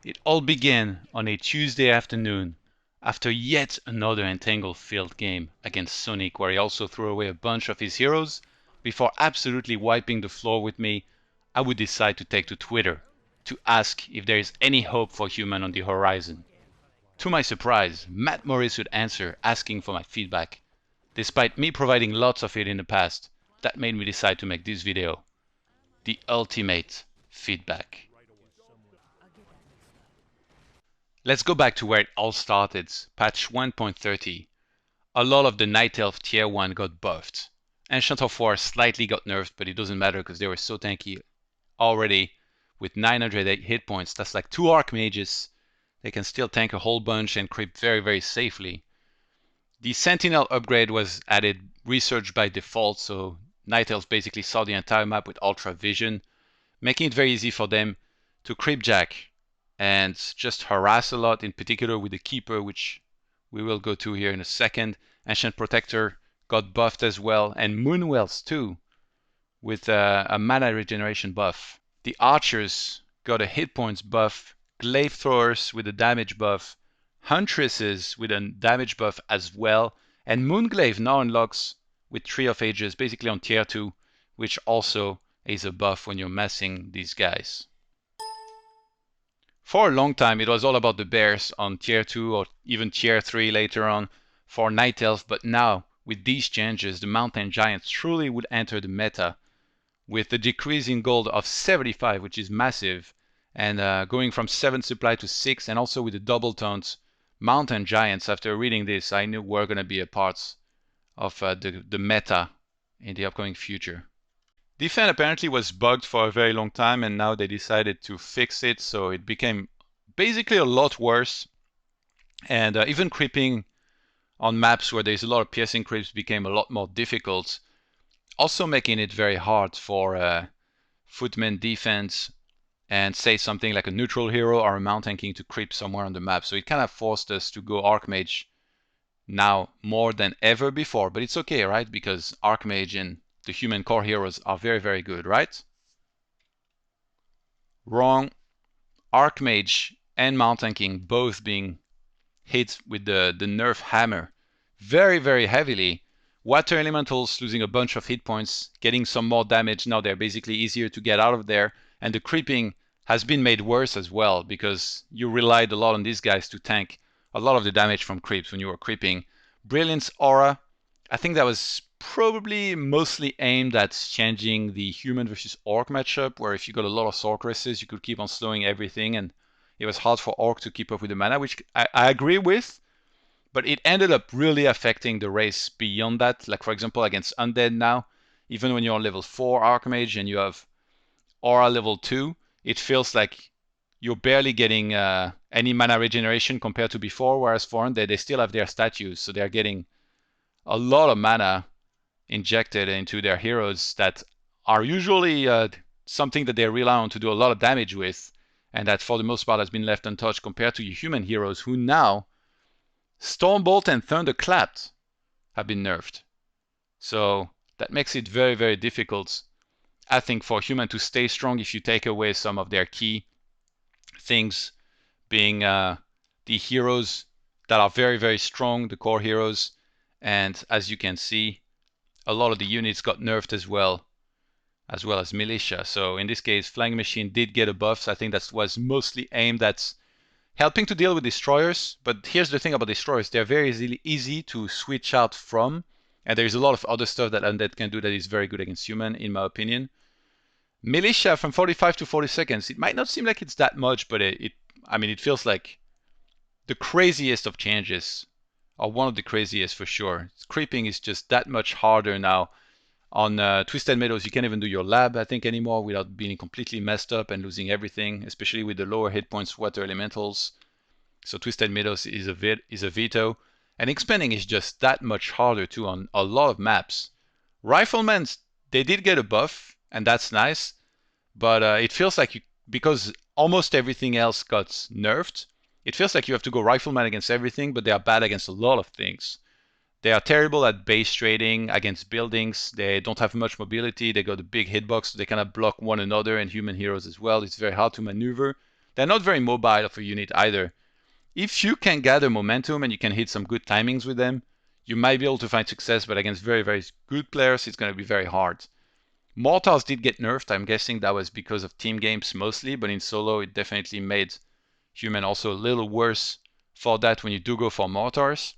It all began on a Tuesday afternoon after yet another entangled field game against Sonic, where he also threw away a bunch of his heroes. Before absolutely wiping the floor with me, I would decide to take to Twitter to ask if there is any hope for human on the horizon. To my surprise, Matt Morris would answer asking for my feedback. Despite me providing lots of it in the past, that made me decide to make this video. The ultimate feedback. Let's go back to where it all started, patch 1.30. A lot of the Night Elf tier 1 got buffed. Ancient of War slightly got nerfed, but it doesn't matter because they were so tanky already. With 908 hit points, that's like 2 Archmages. They can still tank a whole bunch and creep very, very safely. The Sentinel upgrade was added research by default, so Night Elves basically saw the entire map with Ultra Vision, making it very easy for them to creepjack and just harass a lot, in particular with the Keeper, which we will go to here in a second. Ancient Protector got buffed as well, and Moonwells too, with a mana regeneration buff. The Archers got a hit points buff, Glaive Throwers with a damage buff, Huntresses with a damage buff as well, and Moonglaive now unlocks with Tree of Ages, basically on tier 2, which also is a buff when you're messing these guys. For a long time, it was all about the bears on tier 2 or even tier 3 later on for Night Elf, but now, with these changes, the Mountain Giants truly would enter the meta with the decrease in gold of 75, which is massive, and going from 7 supply to 6, and also with the double taunts. Mountain Giants, after reading this, I knew were going to be a part of the meta in the upcoming future. Defend apparently was bugged for a very long time, and now they decided to fix it, so it became basically a lot worse. And even creeping on maps where there's a lot of piercing creeps became a lot more difficult, also making it very hard for footman defense and say something like a neutral hero or a mountain king to creep somewhere on the map. So it kind of forced us to go Archmage now more than ever before, but it's okay, right? Because Archmage and the human core heroes are very, very good, right? Wrong. Archmage and Mountain King both being hit with the nerf hammer very, very heavily. Water Elementals losing a bunch of hit points, getting some more damage. Now they're basically easier to get out of there. And the creeping has been made worse as well because you relied a lot on these guys to tank a lot of the damage from creeps when you were creeping. Brilliance Aura, I think that was probably mostly aimed at changing the human versus orc matchup, where if you got a lot of sorceresses, you could keep on slowing everything, and it was hard for orc to keep up with the mana, which I agree with, but it ended up really affecting the race beyond that. Like, for example, against Undead now, even when you're on level 4 Archmage and you have Aura level 2, it feels like you're barely getting any mana regeneration compared to before, whereas for Undead, they still have their statues, so they're getting a lot of mana injected into their heroes that are usually something that they rely on to do a lot of damage with, and that for the most part has been left untouched compared to your human heroes, who now Stormbolt and Thunderclap have been nerfed. So that makes it very, very difficult, I think, for human to stay strong if you take away some of their key things, being the heroes that are very, very strong, the core heroes. And as you can see, a lot of the units got nerfed as well as militia. So in this case, Flying Machine did get a buff. So I think that was mostly aimed at helping to deal with destroyers. But here's the thing about destroyers: they're very easy to switch out from, and there's a lot of other stuff that Undead can do that is very good against human, in my opinion. Militia from 45 to 40 seconds. It might not seem like it's that much, but it feels like the craziest of changes, or one of the craziest for sure. Creeping is just that much harder now. On Twisted Meadows, you can't even do your lab, I think, anymore without being completely messed up and losing everything, especially with the lower hit points Water Elementals. So Twisted Meadows is a veto. And expanding is just that much harder too on a lot of maps. Riflemen, they did get a buff, and that's nice. But it feels like because almost everything else got nerfed, it feels like you have to go Rifleman against everything, but they are bad against a lot of things. They are terrible at base trading against buildings. They don't have much mobility. They got a big hitbox, so they kind of block one another and human heroes as well. It's very hard to maneuver. They're not very mobile of a unit either. If you can gather momentum and you can hit some good timings with them, you might be able to find success, but against very, very good players, it's going to be very hard. Mortars did get nerfed. I'm guessing that was because of team games mostly, but in solo, it definitely made human also a little worse for that when you do go for mortars.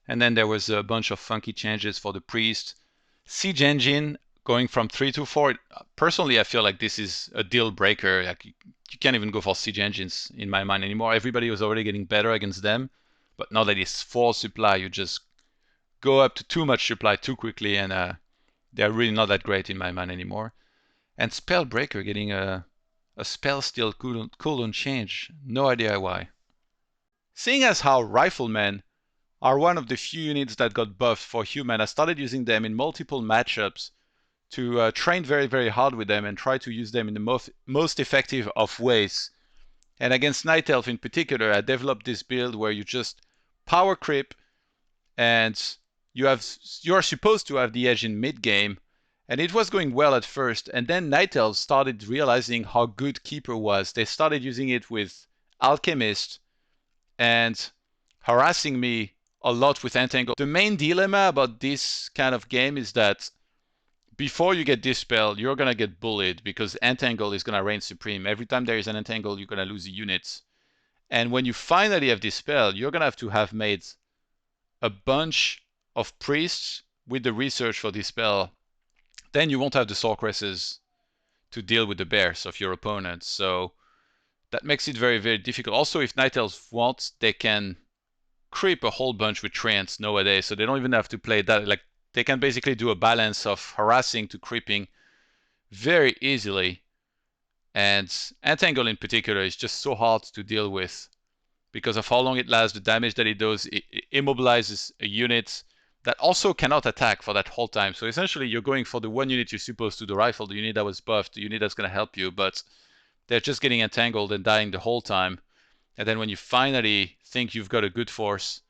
And then there was a bunch of funky changes for the priest. Siege engine going from 3 to 4. Personally, I feel like this is a deal breaker. Like you can't even go for siege engines in my mind anymore. Everybody was already getting better against them, but now that it's 4 supply, you just go up to too much supply too quickly, and they're really not that great in my mind anymore. And Spellbreaker getting a spell steal cooldown change. No idea why. Seeing as how Riflemen are one of the few units that got buffed for human, I started using them in multiple matchups to train very, very hard with them and try to use them in the most effective of ways. And against Night Elf in particular, I developed this build where you just power creep and you are supposed to have the edge in mid game. And it was going well at first, and then Night Elves started realizing how good Keeper was. They started using it with Alchemist and harassing me a lot with Entangle. The main dilemma about this kind of game is that before you get Dispel, you're going to get bullied because Entangle is going to reign supreme. Every time there is an Entangle, you're going to lose a unit. And when you finally have Dispel, you're going to have made a bunch of priests with the research for Dispel. Then you won't have the Sorceresses to deal with the bears of your opponent. So that makes it very, very difficult. Also, if Night Elves want, they can creep a whole bunch with Treants nowadays, so they don't even have to play that. Like they can basically do a balance of harassing to creeping very easily. And Entangle in particular is just so hard to deal with because of how long it lasts, the damage that it does. It immobilizes a unit that also cannot attack for that whole time. So essentially you're going for the one unit you're supposed to, the rifle, the unit that was buffed, the unit that's going to help you, but they're just getting entangled and dying the whole time. And then when you finally think you've got a good force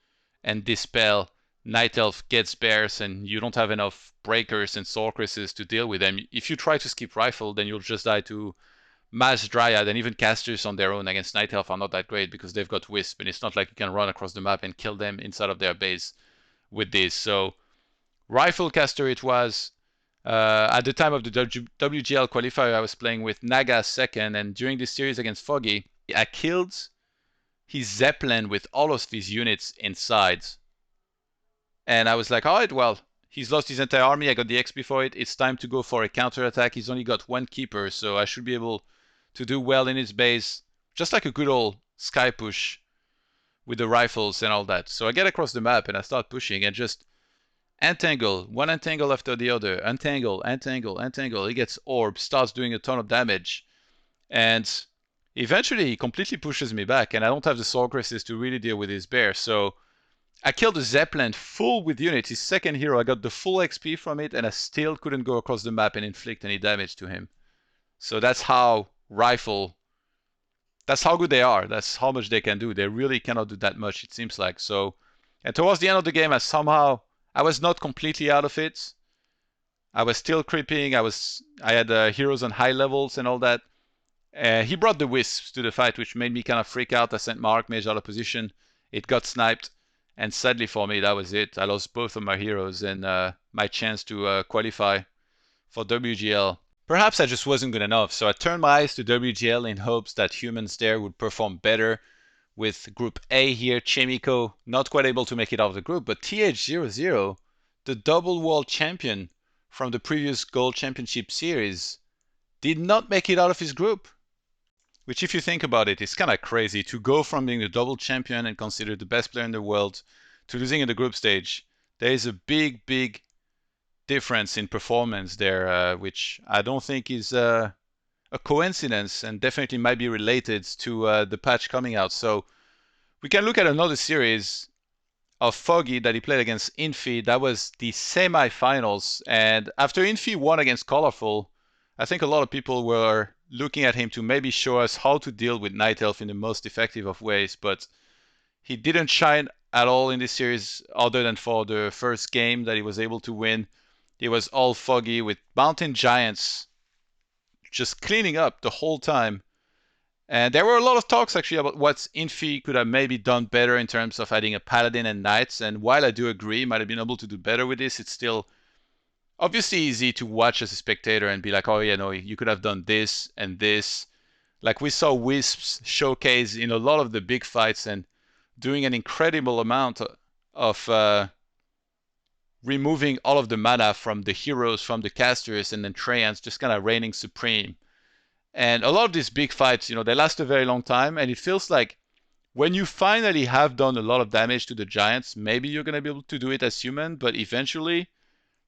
and Dispel, Night Elf gets bears and you don't have enough breakers and sorceresses to deal with them. If you try to skip rifle, then you'll just die to Mass Dryad, and even casters on their own against Night Elf are not that great because they've got Wisp, and it's not like you can run across the map and kill them inside of their base with this. So rifle caster it was. At the time of the WGL qualifier, I was playing with Naga second, and during this series against Foggy, I killed his Zeppelin with all of these units inside. And I was like, all right, well, he's lost his entire army. I got the XP for it. It's time to go for a counterattack. He's only got one keeper, so I should be able to do well in his base. Just like a good old sky push with the rifles and all that. So I get across the map and I start pushing and just entangle, one entangle after the other, entangle, entangle, entangle. He gets orb, starts doing a ton of damage. And eventually he completely pushes me back, and I don't have the sorceresses to really deal with his bear. So I killed the Zeppelin full with units. His second hero, I got the full XP from it, and I still couldn't go across the map and inflict any damage to him. So that's how rifle, that's how good they are. That's how much they can do. They really cannot do that much, it seems like. So, and towards the end of the game, I was not completely out of it. I was still creeping. I had heroes on high levels and all that. He brought the wisps to the fight, which made me kind of freak out. I sent my Archmage out of position. It got sniped. And sadly for me, that was it. I lost both of my heroes and my chance to qualify for WGL. Perhaps I just wasn't good enough, so I turned my eyes to WGL in hopes that humans there would perform better. With Group A here, Chemico not quite able to make it out of the group, but TH00, the double world champion from the previous Gold Championship Series, did not make it out of his group. Which, if you think about it, is kind of crazy to go from being the double champion and considered the best player in the world to losing in the group stage. There is a big, big difference in performance there, which I don't think is a coincidence and definitely might be related to the patch coming out. So we can look at another series of Foggy that he played against Infi. That was the semi-finals, and after Infi won against Colorful, I think a lot of people were looking at him to maybe show us how to deal with Night Elf in the most effective of ways, but he didn't shine at all in this series other than for the first game that he was able to win. It was all Foggy with Mountain Giants just cleaning up the whole time. And there were a lot of talks actually about what Infi could have maybe done better in terms of adding a paladin and knights. And while I do agree, might have been able to do better with this, it's still obviously easy to watch as a spectator and be like, oh yeah, no, you could have done this and this. Like we saw Wisps showcase in a lot of the big fights and doing an incredible amount of removing all of the mana from the heroes, from the casters, and then Traians just kind of reigning supreme. And a lot of these big fights, they last a very long time, and it feels like when you finally have done a lot of damage to the giants, maybe you're going to be able to do it as human, but eventually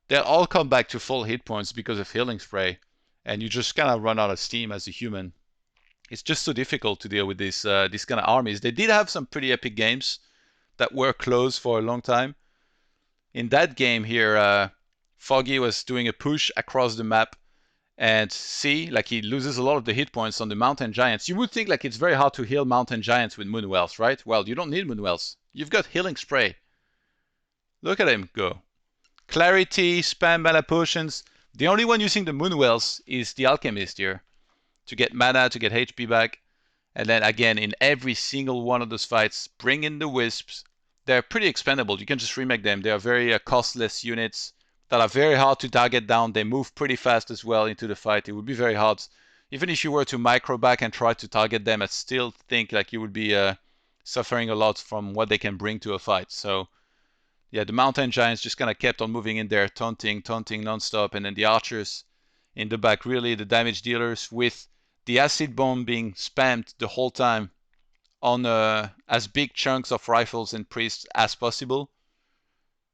they'll all come back to full hit points because of healing spray, and you just kind of run out of steam as a human. It's just so difficult to deal with these kind of armies. They did have some pretty epic games that were close for a long time. In that game here, Foggy was doing a push across the map, and see, like he loses a lot of the hit points on the mountain giants. You would think like it's very hard to heal mountain giants with Moonwells, right? Well, you don't need Moonwells. You've got healing spray. Look at him go. Clarity, spam mana potions. The only one using the Moonwells is the Alchemist here to get mana, to get HP back. And then again, in every single one of those fights, bring in the Wisps. They're pretty expendable. You can just remake them. They are very costless units that are very hard to target down. They move pretty fast as well into the fight. It would be very hard. Even if you were to micro back and try to target them, I still think like you would be suffering a lot from what they can bring to a fight. So yeah, the mountain giants just kind of kept on moving in there, taunting non-stop, and then the archers in the back, really the damage dealers, with the acid bomb being spammed the whole time on as big chunks of rifles and priests as possible.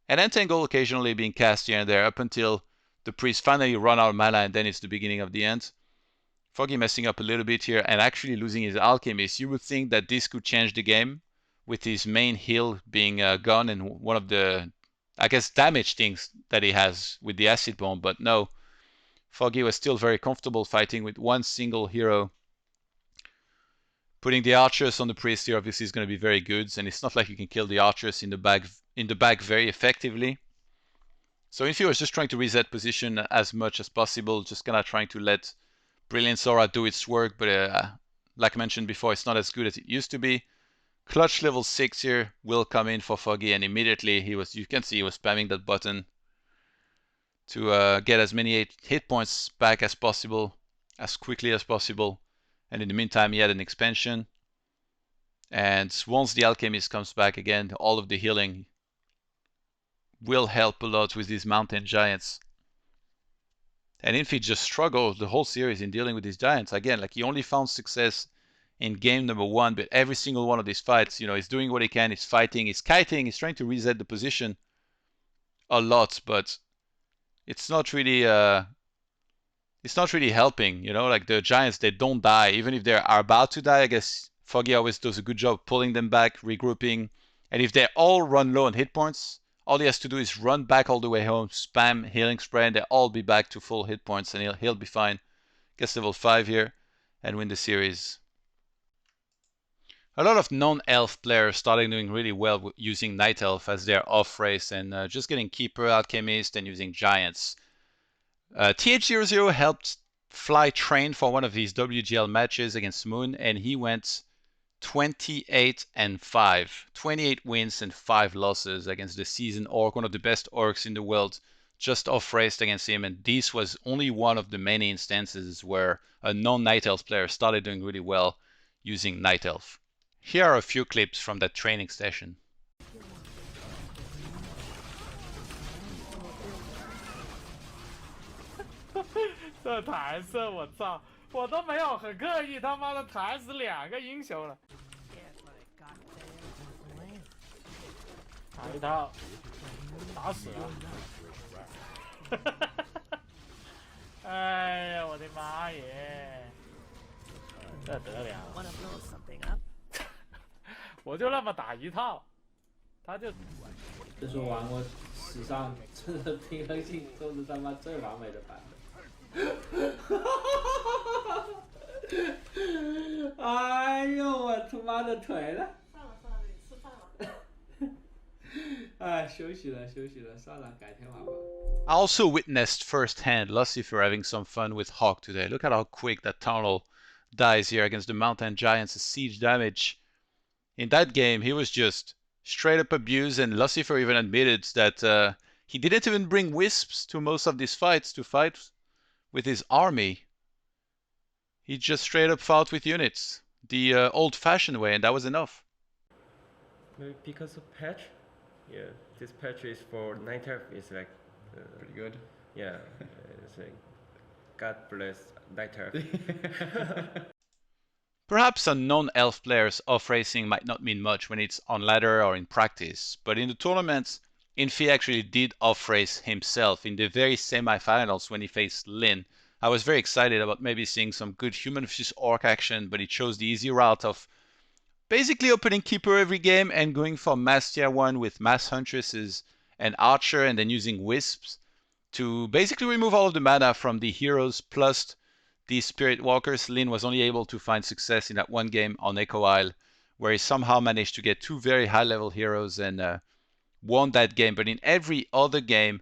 And Entangle occasionally being cast here and there up until the priests finally run out of mana, and then it's the beginning of the end. Foggy messing up a little bit here and actually losing his Alchemist. You would think that this could change the game with his main heal being gone and one of the, I guess, damage things that he has with the Acid Bomb, but no. Foggy was still very comfortable fighting with one single hero. Putting the archers on the priest here obviously is going to be very good, and it's not like you can kill the archers in the back very effectively. So Infi was just trying to reset position as much as possible, just kind of trying to let Brilliance Aura do its work, but like I mentioned before, it's not as good as it used to be. Clutch level 6 here will come in for Foggy, and immediately you can see he was spamming that button to get as many hit points back as possible, as quickly as possible. And in the meantime, he had an expansion. And once the Alchemist comes back again, all of the healing will help a lot with these mountain giants. And Infi just struggled the whole series in dealing with these giants. Again, like he only found success in game number 1, but every single one of these fights, he's doing what he can, he's fighting, he's kiting, he's trying to reset the position a lot, but it's not really helping, like the giants, they don't die. Even if they are about to die, I guess Foggy always does a good job pulling them back, regrouping. And if they all run low on hit points, all he has to do is run back all the way home, spam healing spray, and they'll all be back to full hit points, and he'll be fine. Gets level 5 here and win the series. A lot of non-elf players started doing really well using Night Elf as their off race and just getting Keeper, Alchemist, and using Giants. TH00 helped fly train for one of these WGL matches against Moon, and he went 28-5. 28 wins and 5 losses against the Seasoned Orc, one of the best orcs in the world, just off-raced against him, and this was only one of the many instances where a non-Night Elf player started doing really well using Night Elf. Here are a few clips from that training session. 这弹射，我操！我都没有很刻意，他妈的弹死2个英雄了。打一套，打死了。哎呀，我的妈耶！这得了！我就那么打一套，他就。这是玩过史上真的平衡性都是他妈最完美的版本。 哎呦，我他妈的腿了！算了，你吃饭了。哎，休息了，算了，改天玩吧。I also witnessed firsthand, Lucifer having some fun with Hawk today. Look at how quick that tunnel dies here against the Mountain Giants, siege damage. In that game, he was just straight up abused, and Lucifer even admitted that he didn't even bring wisps to most of these fights to fight with his army. He just straight up fought with units, the old-fashioned way, and that was enough. Maybe because of patch. Yeah, this patch is for 9 turf is like pretty good. Yeah, it's like God bless 9 turf. Perhaps on non-elf players, off-racing might not mean much when it's on ladder or in practice, but in the tournaments, Infi actually did off-race himself in the very semi-finals when he faced Lyn. I was very excited about maybe seeing some good human versus orc action, but he chose the easy route of basically opening Keeper every game and going for Mass Tier 1 with Mass Huntresses and Archer, and then using Wisps to basically remove all of the mana from the heroes plus the Spirit Walkers. Lyn was only able to find success in that one game on Echo Isle, where he somehow managed to get 2 very high-level heroes and won that game. But in every other game,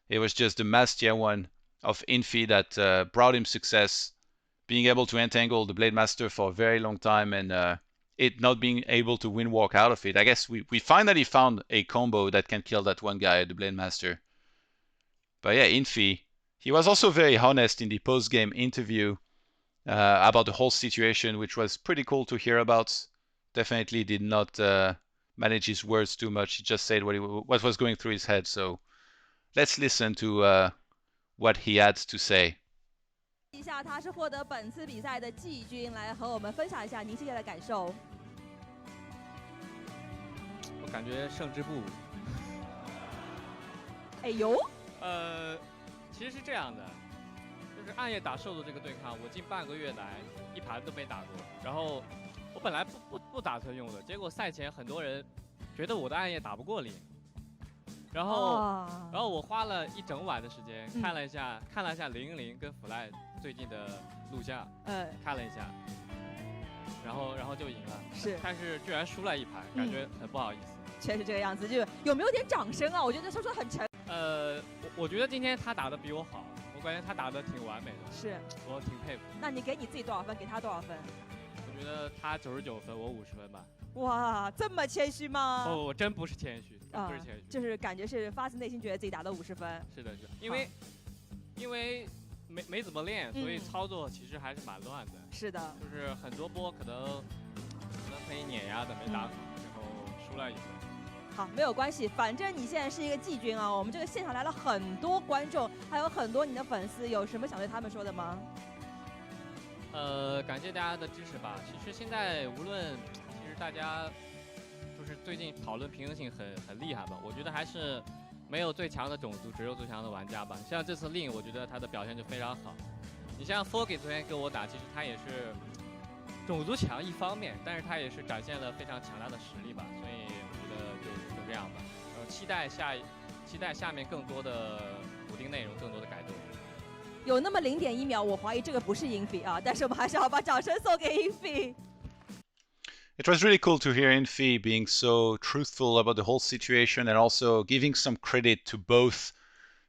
it was just the Mass Tier 1 of Infi that brought him success, being able to entangle the Blade Master for a very long time and it not being able to win walk out of it. I guess we finally found a combo that can kill that one guy, the Blade Master. But yeah, Infi, he was also very honest in the post-game interview about the whole situation, which was pretty cool to hear about. Definitely did not manage his words too much. He just said what was going through his head. So let's listen to what he had to say. 一下，他是获得本次比赛的季军，来和我们分享一下您现在的感受。我感觉胜之不武。哎呦，其实是这样的，就是暗夜打兽的这个对抗，我近半个月来一盘都没打过。然后我本来不打算用的，结果赛前很多人觉得我的暗夜打不过林。 然后我花了一整晚的时间看了一下010跟弗赖最近的录像，看了一下，然后就赢了。是，但是居然输了一盘，感觉很不好意思。确实这个样子，就有没有点掌声啊？我觉得说得很沉。我觉得今天他打的比我好，我感觉他打的挺完美的。是，我挺佩服。那你给你自己多少分？给他多少分？我觉得他99分，我50分吧。哇，这么谦虚吗？哦，我真不是谦虚。 不是谦虚，就是感觉是发自内心觉得自己打到50分。是的，因为没怎么练，所以操作其实还是蛮乱的。是的，就是很多波可能可以碾压的没打好，然后输了一分。好，没有关系，反正你现在是一个季军啊。我们这个现场来了很多观众，还有很多你的粉丝，有什么想对他们说的吗？感谢大家的支持吧。其实现在无论其实大家。 就是最近讨论平衡性很厉害吧，我觉得还是没有最强的种族，只有最强的玩家吧。像这次Lyn，我觉得他的表现就非常好。你像 Foggy 昨天跟我打，其实他也是种族强一方面，但是他也是展现了非常强大的实力吧。所以我觉得就这样吧。然后期待下面更多的补丁内容，更多的改动。有那么0.1秒，我怀疑这个不是Infi啊，但是我们还是要把掌声送给Infi。 It was really cool to hear Infi being so truthful about the whole situation and also giving some credit to both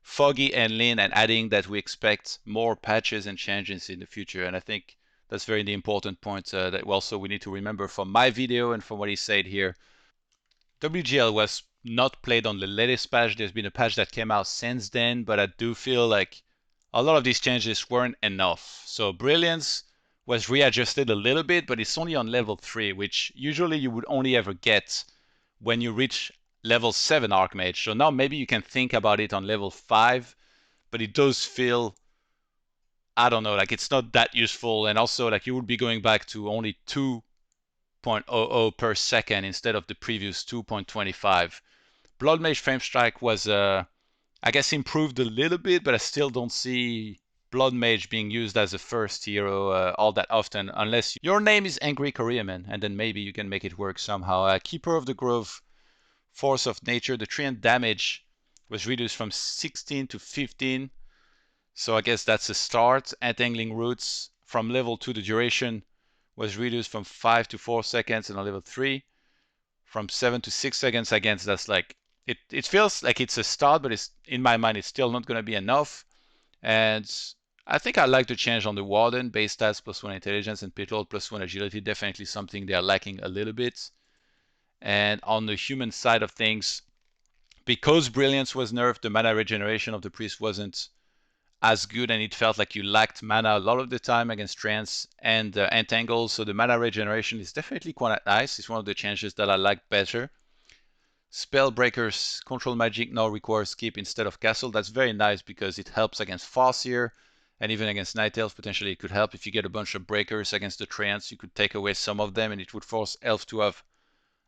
Foggy and Lyn and adding that we expect more patches and changes in the future. And I think that's very the important point that also we need to remember from my video and from what he said here. WGL was not played on the latest patch. There's been a patch that came out since then, but I do feel like a lot of these changes weren't enough. So Brilliance was readjusted a little bit, but it's only on level 3, which usually you would only ever get when you reach level 7 Archmage. So now maybe you can think about it on level 5, but it does feel, I don't know, like it's not that useful. And also like you would be going back to only 2.00 per second instead of the previous 2.25. Blood Mage Frame Strike was, I guess, improved a little bit, but I still don't see Blood Mage being used as a first hero all that often, unless your name is Angry Koreaman, and then maybe you can make it work somehow. Keeper of the Grove, Force of Nature, the treant damage was reduced from 16 to 15, so I guess that's a start. Entangling Roots, from level 2, the duration was reduced from 5 to 4 seconds, and on level 3, from 7 to 6 seconds. Again, that's like, it feels like it's a start, but it's in my mind, it's still not going to be enough. And I think I like the change on the Warden, base stats +1 intelligence and Petrol +1 agility, definitely something they're lacking a little bit. And on the human side of things, because Brilliance was nerfed, the mana regeneration of the Priest wasn't as good, and it felt like you lacked mana a lot of the time against Trance and Entangle, so the mana regeneration is definitely quite nice. It's one of the changes that I like better. Spellbreakers, Control Magic now requires Keep instead of Castle. That's very nice because it helps against Farseer, and even against Night Elf, potentially it could help. If you get a bunch of breakers against the Treants, you could take away some of them, and it would force Elf to have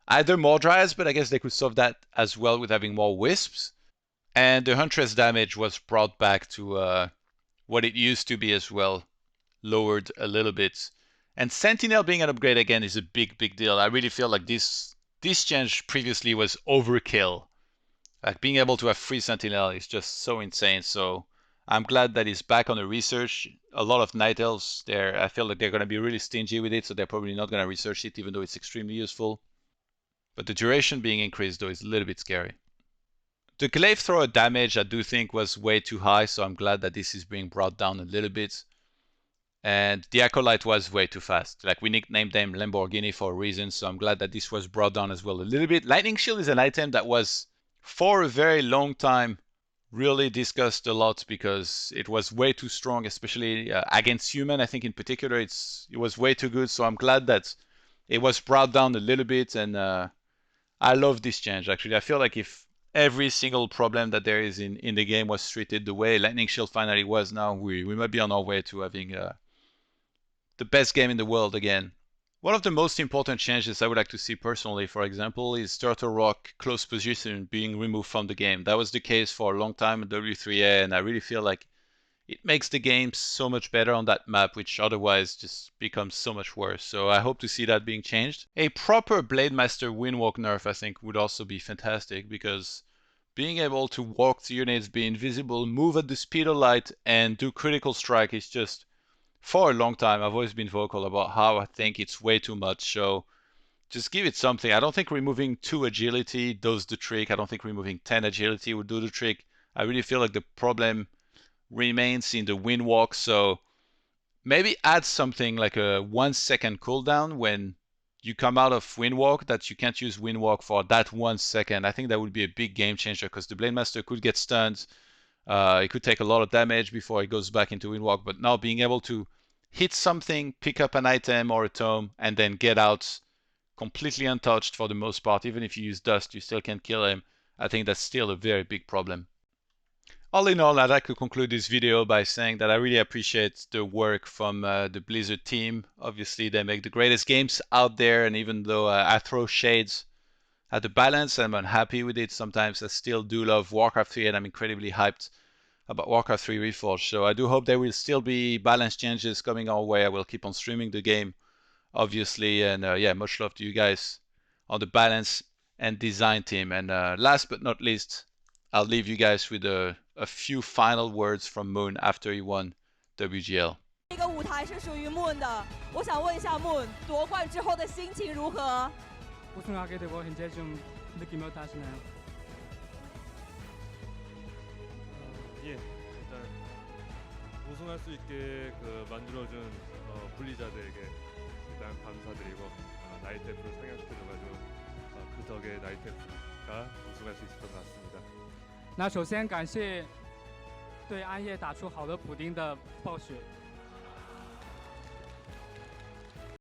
either more Dryads, but I guess they could solve that as well with having more Wisps. And the Huntress damage was brought back to what it used to be as well, lowered a little bit. And Sentinel being an upgrade again is a big, big deal. I really feel like this change previously was overkill. Like being able to have free Sentinel is just so insane. So I'm glad that it's back on the research. A lot of Night Elves there, I feel like they're going to be really stingy with it, so they're probably not going to research it, even though it's extremely useful. But the duration being increased though is a little bit scary. The Glaive Thrower damage I do think was way too high, so I'm glad that this is being brought down a little bit. And the Acolyte was way too fast. Like we nicknamed them Lamborghini for a reason, so I'm glad that this was brought down as well a little bit. Lightning Shield is an item that was, for a very long time, really discussed a lot because it was way too strong, especially against human. I think in particular it was way too good, so I'm glad that it was brought down a little bit, and I love this change actually. I feel like if every single problem that there is in the game was treated the way Lightning Shield finally was now, we might be on our way to having the best game in the world again. One of the most important changes I would like to see personally, for example, is Turtle Rock close position being removed from the game. That was the case for a long time in W3A, and I really feel like it makes the game so much better on that map, which otherwise just becomes so much worse. So I hope to see that being changed. A proper Blade Master Windwalk nerf, I think, would also be fantastic, because being able to walk to units, be invisible, move at the speed of light, and do critical strike is just, for a long time, I've always been vocal about how I think it's way too much. So just give it something. I don't think removing 2 agility does the trick. I don't think removing 10 agility would do the trick. I really feel like the problem remains in the Windwalk. So maybe add something like a 1 second cooldown when you come out of Windwalk, that you can't use Windwalk for that 1 second. I think that would be a big game changer, because the Blade Master could get stunned. It could take a lot of damage before it goes back into Windwalk, but now being able to hit something, pick up an item or a tome, and then get out completely untouched for the most part. Even if you use Dust, you still can't kill him. I think that's still a very big problem. All in all, I'd like to conclude this video by saying that I really appreciate the work from the Blizzard team. Obviously, they make the greatest games out there, and even though I throw shades at the balance, I'm unhappy with it sometimes, I still do love WarCraft 3, and I'm incredibly hyped about WarCraft 3 Reforged. So I do hope there will still be balance changes coming our way. I will keep on streaming the game, obviously, and yeah, much love to you guys on the balance and design team. And last but not least, I'll leave you guys with a few final words from Moon after he won WGL. 这个舞台是属于 Moon 的，我想问一下 Moon 夺冠之后的心情如何？ 우승하게 되고 현재 좀 느낌이 어떠하시나요? 예, 일단 우승할 수 있게 만들어준 블리자드에게 일단 감사드리고 나이테프를 상향시켜줘가지고 그 덕에 나이테프가 우승할 수 있었던 것 같습니다. 那首先感谢对暗夜打出好的补丁的暴雪。